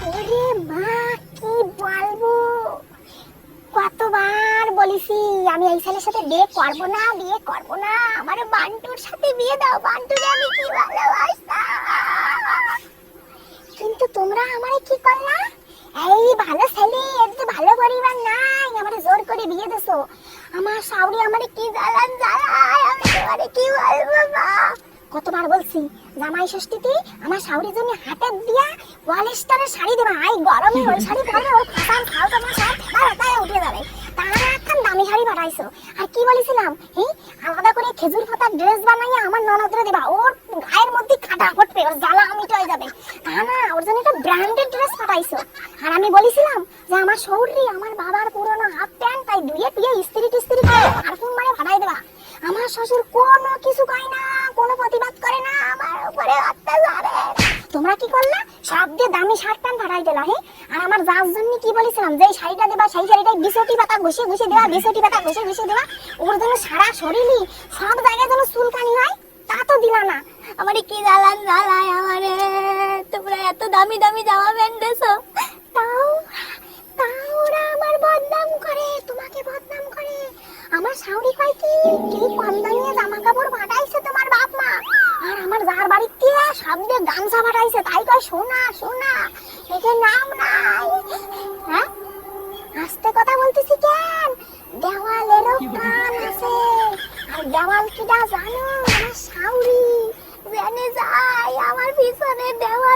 ওরে মা, কি বলবো, কতবার বলেছি আমি এই ছেলের সাথে বিয়ে করবো না, বিয়ে করবো না। আমার বান্টুর সাথে বিয়ে দাও, বান্টুরে আমি কি ভালোবাসতাম। কিন্তু তোমরা আমারে কি করলা? এই ভালো ছেলে, এর তো ভালো পরিবার নাই, আমারে জোর করে বিয়ে দিছো। আমার শাওরি আমারে কি জ্বালান জ্বালায়, আমি তোমারে কি বলবো মা। কতবার বলছি জামাই ষষ্ঠীতে আমার শাওরির জন্য হাতে দিয়া পলিস্টারের শাড়ি দেবা, এই গরমে ওই শাড়ি পরলে ওর ফাটান খাও তোমার সব তাড়াতাড়ি উঠে যাবে। তারা একখান দামি শাড়ি পাঠাইছো। আর কি বলেছিলাম, আলাদা করে খেজুর পাতার ড্রেস বানাইয়া আমার ননদরে দেবা, ওর গায়ের মধ্যে কাটা ফুটবে, ওর জ্বালা মিটাই যাবে। তা না, ওর জন্য একটা ব্র্যান্ডেড ড্রেস পাঠাইছো। আর আমি বলেছিলাম যে আমার শৌরি আমার বাবার পুরনো হাফ প্যান্ট, তাই ধুয়ে টুয়ে ইস্ত্রি টিস্ত্রি করে পারফিউম মারে পাঠাই দেবা। আমার শ্বশুর কোনো কিছু কয় না, কোনো প্রতিবাদ করে না, আমার উপরে অত্যাচারে। তোমরা কি করলা? সব দিয়ে দামি শার্ট প্যান্ট পাঠাই দিলা। আর আমার যার জন্য কি বলেছিলাম, যে শাড়িটা দেবা সেই শাড়িটাই বিছটি পাতা ঘষে ঘষে দেবা, বিছটি পাতা ঘষে ঘষে দেবা, ওর জন্য সারা শরীরই সব জায়গায় যেন চুলকানি হয়, তা তো দিলা না। আমারে কি জ্বালান জ্বালায় আমারে। তোমরা এত দামি দামি জামা প্যান্ট দেছো, তাও তাও ওরা আমার বদনাম করে, তোমাকে বদনাম করে। আমার শাওরি কয় কি কম দামি জামা কাপড় পাঠাইছে তোমার বাপ মা, আর আমার যার বাড়িতে সব দিয়ে গামছা পাঠাইছে, তাই কয় সোনা সোনা, একে নাম নাই। হ্যাঁ, আস্তে কথা বলতেছি কেন? দেওয়ালেরও কান আছে। আর দেওয়াল কিটা জানো? আমার শাওরি জেনে যায় আমার পিছনে দেওয়াল